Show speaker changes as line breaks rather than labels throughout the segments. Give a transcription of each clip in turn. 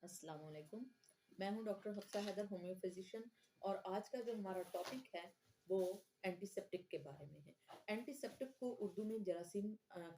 अस्सलाम वालेकुम। मैं हूं doctor Hafsa Haider, homeo physician. और आज का जो हमारा टॉपिक है वो एंटीसेप्टिक के बारे में है। एंटीसेप्टिक को उर्दू में जरासीम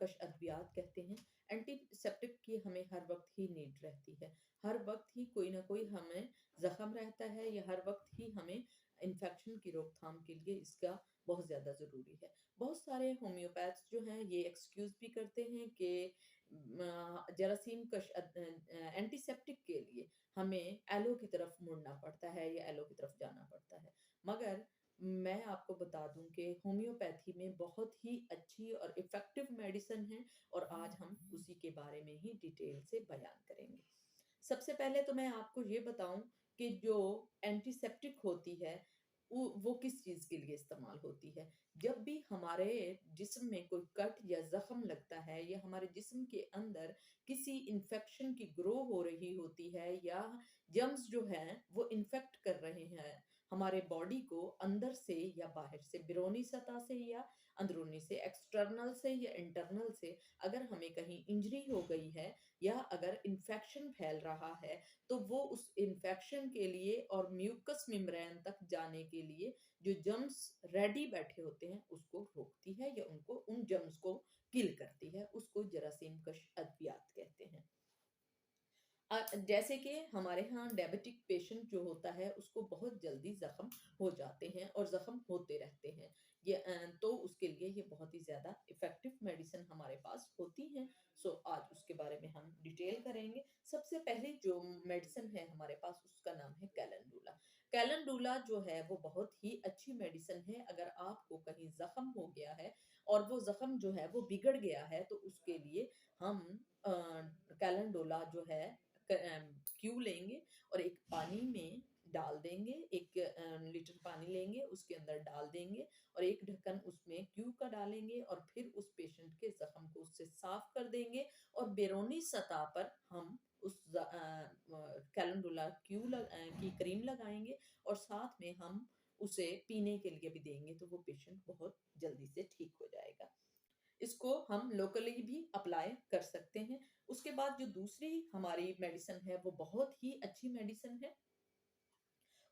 कश अद्वियात कहते हैं। एंटीसेप्टिक की हमें हर वक्त ही नीड रहती है। हर वक्त ही कोई ना कोई हमें ज़ख़म रहता है या हर वक्त ही हमें इन्फेक्शन की रोकथाम के लिए इसका बहुत ज़्यादा ज़रूरी है। बहुत सारे होम्योपैथ्स जो हैं ये एक्सक्यूज़ भी करते हैं कि जरासीम कश एंटीसेप्टिक के लिए हमें एलो की तरफ मुड़ना पड़ता है या एलो की तरफ जाना पड़ता है। मगर मैं आपको बता दूं कि होम्योपैथी में बहुत ही अच्छी और इफ़ेक्टिव मेडिसिन है, और आज हम उसी के बारे में ही डिटेल से बयान करेंगे। सबसे पहले तो मैं आपको ये बताऊं कि जो एंटीसेप्टिक होती है वो किस चीज़ के लिए इस्तेमाल होती है। जब भी हमारे जिस्म में कोई कट या ज़ख्म लगता है या हमारे जिस्म के अंदर किसी इन्फेक्शन की ग्रो हो रही होती है या जर्म्स जो हैं वो इन्फेक्ट कर रहे हैं हमारे बॉडी को अंदर से या बाहर से, बैरूनी सतह से या अंदरूनी से, एक्सटर्नल से या इंटरनल से, अगर हमें कहीं इंजरी हो गई है या अगर इन्फेक्शन फैल रहा है, तो वो उस इन्फेक्शन के लिए और म्यूकस मेम्ब्रेन तक जाने के लिए जो जर्म्स रेडी बैठे होते हैं उसको रोकती है या उनको उन जर्म्स को किल करती है। उसको जरासीम कश अद्वियात कहते हैं। जैसे कि हमारे यहाँ डायबिटिक पेशेंट जो होता है उसको बहुत जल्दी ज़ख्म हो जाते हैं और ज़ख्म होते रहते हैं। तो उसके लिए ये बहुत ही ज़्यादा इफ़ेक्टिव मेडिसिन हमारे पास होती हैं। सो आज उसके बारे में हम डिटेल करेंगे। सबसे पहले जो मेडिसिन है हमारे पास उसका नाम है कैलेंडुला। कैलेंडुला जो है वो बहुत ही अच्छी मेडिसिन है। अगर आपको कहीं ज़ख्म हो गया है और वो ज़ख्म जो है वो बिगड़ गया है तो उसके लिए हम कैलेंडुला जो है क्यू लेंगे और एक पानी में डाल देंगे। 1 लीटर पानी लेंगे, उसके अंदर डाल देंगे और एक ढक्कन उसमें क्यू का डालेंगे और फिर उस पेशेंट के ज़ख्म को उससे साफ कर देंगे और बैरूनी सतह पर हम उस कैलेंडुला की क्रीम लगाएंगे और साथ में हम उसे पीने के लिए भी देंगे, तो वो पेशेंट बहुत जल्दी से ठीक हो जाएगा। इसको हम लोकली भी अप्लाई कर सकते हैं। उसके बाद जो दूसरी हमारी मेडिसिन है वो बहुत ही अच्छी मेडिसिन है।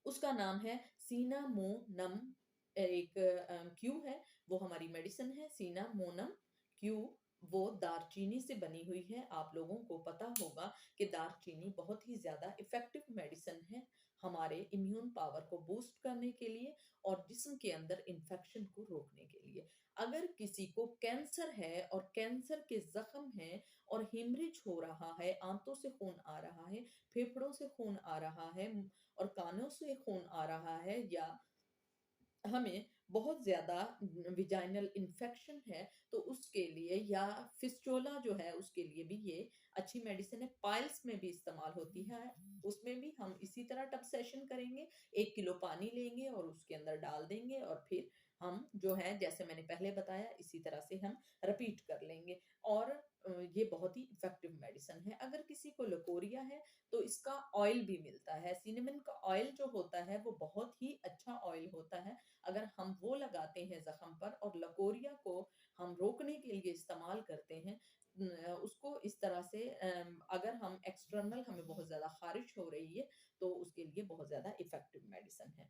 उसका नाम है सिनामोनम। एक क्यू है, वो हमारी मेडिसिन है सिनामोनम क्यू। वो दालचीनी से बनी हुई है। आप लोगों को पता होगा कि दालचीनी बहुत ही ज़्यादा इफ़ेक्टिव मेडिसिन है हमारे इम्यून पावर को बूस्ट करने के लिए और जिस्म के अंदर इन्फेक्शन को रोकने के लिए। अगर किसी को कैंसर है और कैंसर के ज़ख्म हैं और हेमरेज हो रहा है, आंतों से खून आ रहा है, फेफड़ों से खून आ रहा है और कानों से खून आ रहा है, या हमें बहुत ज़्यादा विजाइनल इन्फेक्शन है, तो उसके लिए, या फिस्टुला जो है उसके लिए भी ये अच्छी मेडिसिन है। पाइल्स में भी इस्तेमाल होती है। उसमें भी हम इसी तरह टब सेशन करेंगे। 1 किलो पानी लेंगे और उसके अंदर डाल देंगे और फिर हम जो है जैसे मैंने पहले बताया इसी तरह से हम रिपीट कर लेंगे। और ये बहुत ही इफ़ेक्टिव मेडिसिन है। अगर किसी को लकोरिया है तो इसका ऑयल भी मिलता है। सिनेमन का ऑयल जो होता है वो बहुत ही अच्छा ऑयल होता है। अगर हम वो लगाते हैं ज़ख्म पर और लकोरिया को हम रोकने के लिए इस्तेमाल करते हैं, उसको इस तरह से अगर हम एक्सटर्नल हमें बहुत ज़्यादा ख़ारिश हो रही है तो उसके लिए बहुत ज़्यादा इफ़ेक्टिव मेडिसिन है।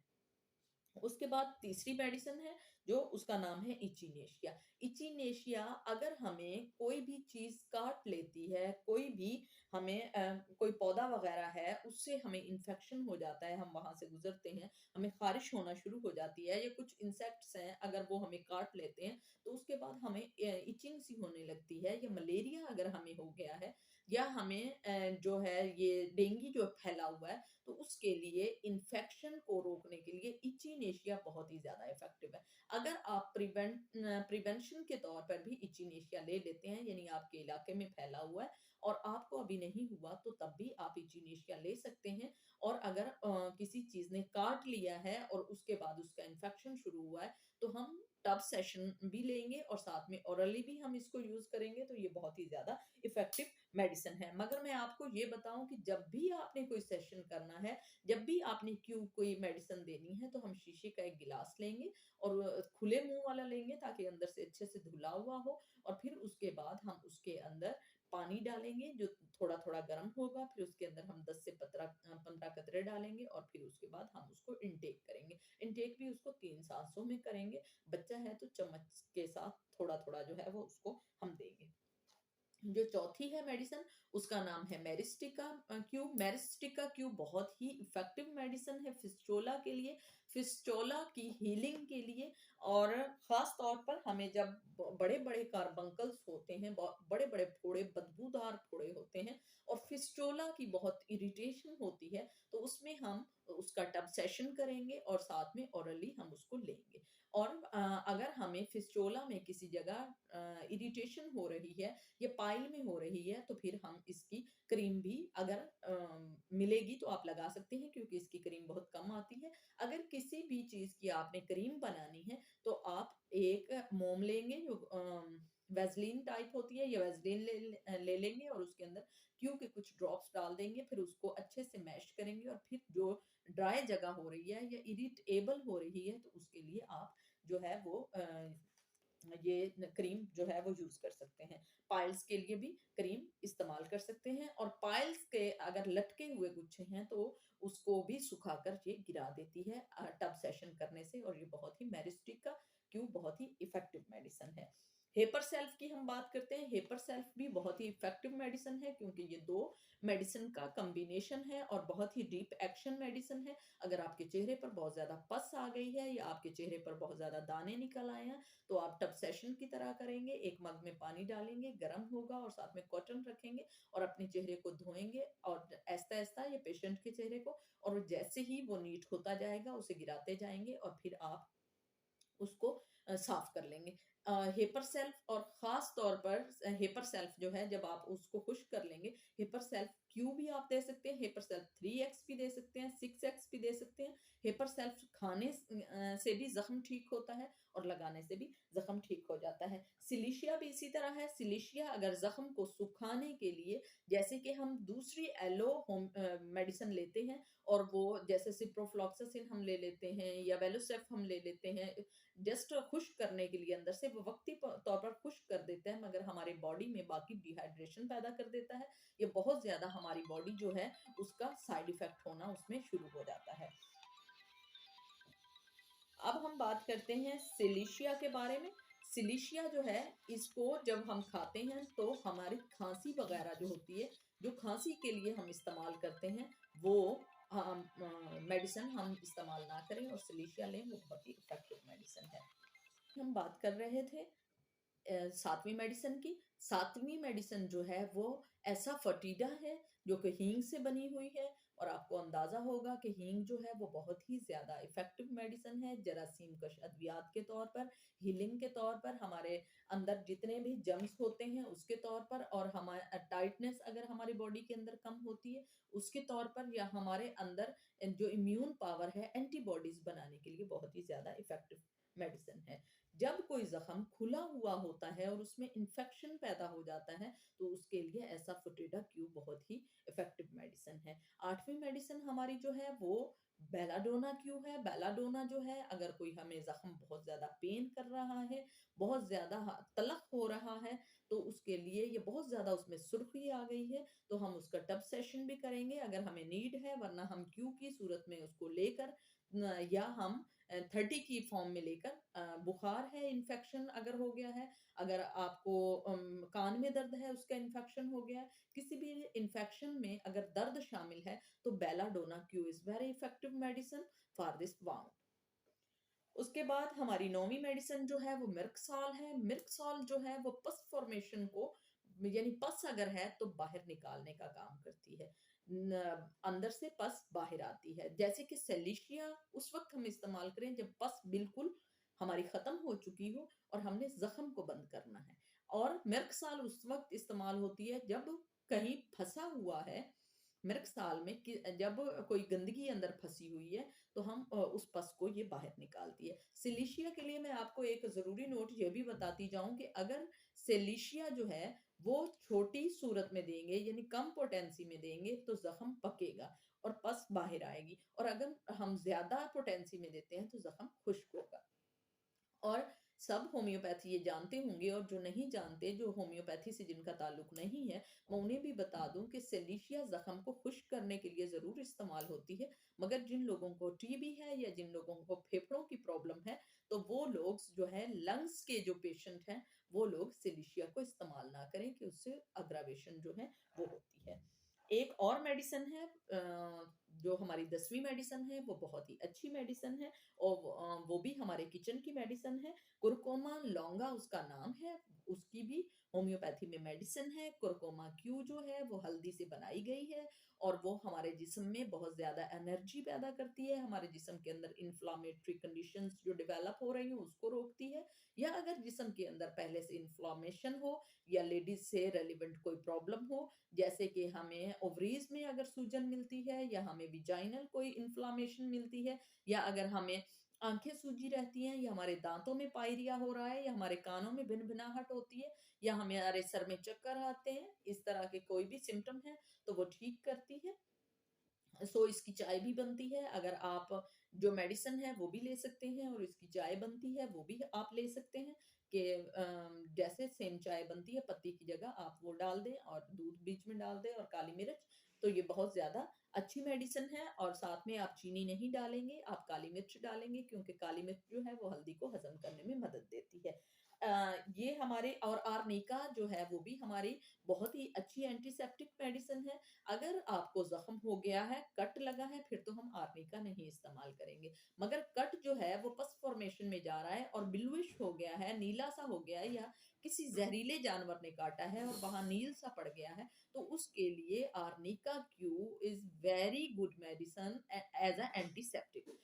उसके बाद तीसरी मेडिसिन है जो उसका नाम है इचिनेशिया। इचिनेशिया अगर हमें कोई भी चीज़ काट लेती है, कोई भी हमें कोई पौधा वगैरह है उससे हमें इन्फेक्शन हो जाता है, हम वहाँ से गुज़रते हैं, हमें ख़ारिश होना शुरू हो जाती है, या कुछ इंसेक्ट्स हैं अगर वो हमें काट लेते हैं तो उसके बाद हमें इचिंग सी होने लगती है, या मलेरिया अगर हमें हो गया है, या हमें जो है ये डेंगू जो फैला हुआ है, तो उसके लिए इन्फेक्शन को रोकने के लिए इचिनेशिया बहुत ही ज़्यादा इफ़ेक्टिव है। अगर आप प्रिवेंशन के तौर पर भी इचिनेशिया ले लेते हैं, यानी आपके इलाके में फैला हुआ है और आपको अभी नहीं हुआ, तो तब भी आप इचिनेशिया ले सकते हैं। और अगर किसी चीज़ ने काट लिया है और उसके बाद उसका इन्फेक्शन शुरू हुआ है, तो हम टब सेशन भी लेंगे और साथ में ओरली भी हम इसको यूज़ करेंगे, तो ये बहुत ही ज़्यादा इफ़ेक्टिव मेडिसिन है। मगर मैं आपको ये बताऊँ कि जब भी आपने कोई सेशन करना है, जब भी आपने कोई मेडिसिन देनी है, तो हम शीशे का एक गिलास लेंगे और खुले मुँह वाला लेंगे ताकि अंदर से अच्छे से धुला हुआ हो, और फिर उसके बाद हम उसके अंदर पानी डालेंगे जो थोड़ा-थोड़ा गर्म होगा, फिर उसके अंदर हम 10 से कतरे डालेंगे और फिर उसके बाद हम उसको इनटेक करेंगे। इनटेक भी उसको 3 सांसों में करेंगे। बच्चा है तो चम्मच के साथ थोड़ा-थोड़ा जो है वो उसको हम देंगे। जो चौथी है मेडिसिन, उसका नाम है मेरिस्टिका क्यू। मेरिस्टिका क्यू बहुत ही इफेक्टिव मेडिसिन है फिस्टोला के लिए, फिस्टोला की हीलिंग के लिए। और खास तौर पर हमें जब बड़े बड़े कार्बंकल्स होते हैं, बड़े बड़े फोड़े, बदबूदार फोड़े होते हैं और फिस्टोला की बहुत इरिटेशन होती है, तो उसमें हम उसका टब सेशन करेंगे और साथ में ओरली हम उसको लेंगे। और अगर हमें फिस्टोला में किसी जगह इरिटेशन हो रही है, ये पाइल में हो रही है, तो फिर हम इसकी क्रीम भी अगर मिलेगी तो आप लगा सकते हैं, क्योंकि इसकी क्रीम बहुत कम आती है। अगर किसी भी चीज़ की आपने क्रीम बनानी है तो आप एक मोम लेंगे जो वैसलीन टाइप होती है, या वैसलीन ले लेंगे और उसके अंदर क्यू के कुछ ड्रॉप्स डाल देंगे, फिर उसको अच्छे से मैश करेंगे और फिर जो ड्राई जगह हो रही है या इरिटेबल हो रही है तो उसके लिए आप जो है वो ये क्रीम जो है वो यूज कर सकते हैं। पाइल्स के लिए भी क्रीम इस्तेमाल कर सकते हैं, और पाइल्स के अगर लटके हुए गुच्छे हैं तो उसको भी सुखाकर ये गिरा देती है टब सेशन करने से, और ये बहुत ही मेरिस्टिक का क्यों बहुत ही इफेक्टिव मेडिसिन है। हेपर सेल्फ की हम बात करते हैं। हेपर सेल्फ भी बहुत ही इफेक्टिव मेडिसिन है, क्योंकि ये दो मेडिसिन का कॉम्बिनेशन है और बहुत ही डीप एक्शन मेडिसिन है। अगर आपके चेहरे पर बहुत ज्यादा पस आ गई है या आपके चेहरे पर बहुत ज्यादा दाने निकल आए हैं, तो आप टब सेशन की तरह करेंगे। एक मग में पानी डालेंगे, गर्म होगा और साथ में कॉटन रखेंगे और अपने चेहरे को धोएंगे और ऐसा ऐसा ये पेशेंट के चेहरे को, और जैसे ही वो नीट होता जाएगा उसे गिराते जाएंगे और फिर आप उसको साफ कर लेंगे। हेपर सेल्फ, और ख़ास तौर पर हेपर सेल्फ जो है जब आप उसको खुश्क कर लेंगे, हेपर सेल्फ क्यू भी आप दे सकते हैं, हेपर सेल्फ 3x भी दे सकते हैं, 6x भी दे सकते हैं। हेपर सेल्फ खाने से भी ज़ख्म ठीक होता है और लगाने से भी ज़ख्म ठीक हो जाता है। सिलिशिया भी इसी तरह है। सिलिशिया अगर ज़ख्म को सुखाने के लिए, जैसे कि हम दूसरी एलो होम मेडिसिन लेते हैं और वो जैसे सिप्रोफ्लॉक्सासिन हम ले लेते हैं या वेलोसेफ हम ले लेते हैं, जस्ट खुश्क करने के लिए, अंदर से वो वक्ती तौर पर खुश्क कर देते हैं, मगर हमारे बॉडी में बाकी डिहाइड्रेशन पैदा कर देता है। ये बहुत ज़्यादा हमारी बॉडी जो है उसका साइड इफ़ेक्ट होना उसमें शुरू हो जाता है। अब हम बात करते हैं सिलिशिया के बारे में। सिलिशिया जो है, इसको जब हम खाते हैं तो हमारी खाँसी वगैरह जो होती है, जो खाँसी के लिए हम इस्तेमाल करते हैं, वो मेडिसिन हम इस्तेमाल ना करें और सिलिशिया लें, वो बहुत ही इफ़ेक्टिव मेडिसिन है। हम बात कर रहे थे सातवीं मेडिसिन की। सातवीं मेडिसिन जो है वो एसाफेटिडा है, जो कि हींग से बनी हुई है। और आपको अंदाजा होगा कि हींग जो है वो बहुत ही ज्यादा इफेक्टिव मेडिसिन है जरासीम कश अद्वियात के तौर पर, हीलिंग के तौर पर, हमारे अंदर जितने भी जम्स होते हैं उसके तौर पर, और हमारे टाइटनेस अगर हमारी बॉडी के अंदर कम होती है उसके तौर पर, या हमारे अंदर जो इम्यून पावर है एंटीबॉडीज बनाने के लिए बहुत ही ज्यादा इफेक्टिव मेडिसिन है। जब कोई जख्म खुला हुआ होता है और उसमें इंफेक्शन पैदा हो जाता है, तो उसके लिए ऐसा फुटेडा क्यू बहुत ही इफेक्टिव मेडिसिन है। आठवीं मेडिसिन हमारी जो है वो बेलाडोना क्यू है। बेलाडोना जो है, अगर कोई हमें जख्म बहुत ज्यादा पेन कर रहा है, बहुत ज्यादा तलख हो रहा है, तो उसके लिए ये बहुत ज्यादा उसमें सुर्खी आ गई है, तो हम उसका टब सेशन भी करेंगे अगर हमें नीड है, वरना हम क्यू की सूरत में उसको लेकर या हम 30 की फॉर्म में लेकर, बुखार है, इन्फेक्शन अगर हो गया है, अगर आपको कान में दर्द है, उसका इन्फेक्शन हो गया है, किसी भी इन्फेक्शन में अगर दर्द शामिल है, तो belladonna Q is very effective medicine for this wound. उसके बाद हमारी नौवीं मेडिसिन जो है वो मिर्कसॉल है। मिर्कसॉल जो है वो पस फॉर्मेशन को, यानी पस अगर है तो बाहर निकालने का काम करती है। अंदर से पस बाहर आती है। जैसे कि सेलिशिया उस वक्त हम इस्तेमाल करें जब पस बिल्कुल हमारी खत्म हो चुकी हो और हमने जख्म को बंद करना है। और मिर्कसॉल उस वक्त इस्तेमाल होती है जब कहीं फंसा हुआ है। मिर्कसाल में जब कोई गंदगी अंदर फंसी हुई है, तो हम उस पस को ये बाहर निकालती है। सिलिशिया के लिए मैं आपको एक ज़रूरी नोट ये भी बताती जाऊँ कि अगर सिलिशिया जो है वो छोटी सूरत में देंगे, यानी कम पोटेंसी में देंगे, तो ज़ख्म पकेगा और पस बाहर आएगी, और अगर हम ज़्यादा पोटेंसी में देते हैं तो ज़ख्म खुश्क होगा। और सब होम्योपैथी ये जानते होंगे, और जो नहीं जानते, जो होम्योपैथी से जिनका ताल्लुक नहीं है, मैं उन्हें भी बता दूं कि सेलिशिया जख्म को खुश्क करने के लिए ज़रूर इस्तेमाल होती है। मगर जिन लोगों को टीबी है या जिन लोगों को फेफड़ों की प्रॉब्लम है, तो वो लोग जो है लंग्स के जो पेशेंट हैं, वो लोग सेलिशिया को इस्तेमाल ना करें कि उससे अग्रावेशन जो है वो होती है। एक और मेडिसिन है, जो हमारी 10वीं मेडिसिन है, वो बहुत ही अच्छी मेडिसिन है, और वो भी हमारे किचन की मेडिसिन है। कुरकुमा लौंगा उसका नाम है, उसकी भी होम्योपैथी में मेडिसिन है। कुरकुमा क्यू जो है वो हल्दी से बनाई गई है, और वो हमारे जिस्म में बहुत ज़्यादा एनर्जी पैदा करती है, हमारे जिस्म के अंदर इन्फ्लामेटरी कंडीशंस जो डेवलप हो रही हैं उसको रोकती है। या अगर जिस्म के अंदर पहले से इन्फ्लामेशन हो, या लेडीज से रेलिवेंट कोई प्रॉब्लम हो, जैसे कि हमें ओवरीज में अगर सूजन मिलती है, या हमें विजाइनल कोई इन्फ्लामेशन मिलती है, या अगर हमें आँखें सूजी रहती हैं, या हमारे दाँतों में पायरिया हो रहा है, या हमारे कानों में भिनभिनाहट होती है, या हमारे सर में चक्कर आते हैं, इस तरह के कोई भी सिम्पटम है, तो वो ठीक करती है। सो इसकी चाय भी बनती है, अगर आप जो मेडिसिन है वो भी ले सकते हैं, और इसकी चाय बनती है वो भी आप ले सकते हैं, कि जैसे सेम चाय बनती है, पत्ती की जगह आप वो डाल दें और दूध बीच में डाल दें और काली मिर्च, तो ये बहुत ज़्यादा अच्छी मेडिसिन है। और साथ में आप चीनी नहीं डालेंगे, आप काली मिर्च डालेंगे, क्योंकि काली मिर्च जो है वो हल्दी को हज़म करने में मदद देती है। ये हमारे और आर्निका जो है वो भी हमारी बहुत ही अच्छी एंटीसेप्टिक मेडिसिन है। अगर आपको ज़ख्म हो गया है, कट लगा है, फिर तो हम आर्निका नहीं इस्तेमाल करेंगे। मगर कट जो है वो पस फॉर्मेशन में जा रहा है और ब्लूइश हो गया है, नीला सा हो गया है, या किसी ज़हरीले जानवर ने काटा है और वहाँ नील सा पड़ गया है, तो उसके लिए arnica Q is very good medicine as a antiseptic.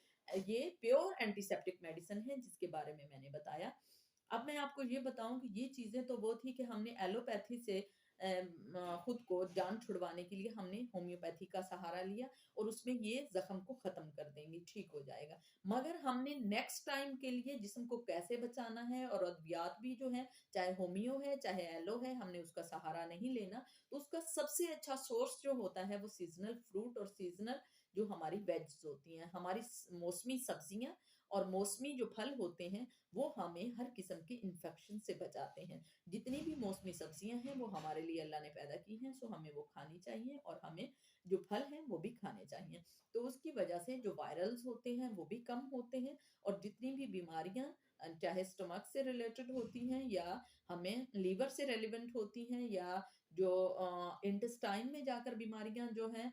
ये प्योर एंटीसेप्टिक मेडिसिन है जिसके बारे में मैंने बताया। अब मैं आपको ये बताऊँ कि ये चीज़ें तो वो थी कि हमने एलोपैथी से खुद को जान छुड़वाने के लिए हमने होम्योपैथी का सहारा लिया, और उसमें ये ज़ख्म को ख़त्म कर देंगे, ठीक हो जाएगा। मगर हमने नेक्स्ट टाइम के लिए जिस्म को कैसे बचाना है, और अद्वियात भी जो है, चाहे होमियो है, चाहे एलो है, हमने उसका सहारा नहीं लेना। तो उसका सबसे अच्छा सोर्स जो होता है वो सीज़नल फ्रूट और सीज़नल जो हमारी वेज्स होती हैं, हमारी मौसमी सब्जियाँ और मौसमी जो फल होते हैं, वो हमें हर किस्म के इन्फेक्शन से बचाते हैं। जितनी भी मौसमी सब्जियां हैं वो हमारे लिए अल्लाह ने पैदा की हैं, सो हमें वो खानी चाहिए, और हमें जो फल हैं वो भी खाने चाहिए। तो उसकी वजह से जो वायरल्स होते हैं वो भी कम होते हैं, और जितनी भी बीमारियां चाहे स्टमक से रिलेटेड होती हैं, या हमें लीवर से रेलिवेंट होती हैं, या जो इंटेस्टाइन में जाकर बीमारियां जो हैं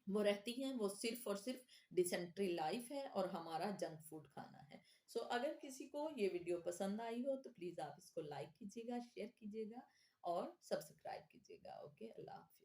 वो रहती हैं, वो सिर्फ और सिर्फ डिसेंट्री लाइफ है और हमारा जंक फूड खाना है। सो अगर किसी को ये वीडियो पसंद आई हो तो प्लीज़ आप इसको लाइक कीजिएगा, शेयर कीजिएगा और सब्सक्राइब कीजिएगा। ओके, अल्लाह हाफ़िज़।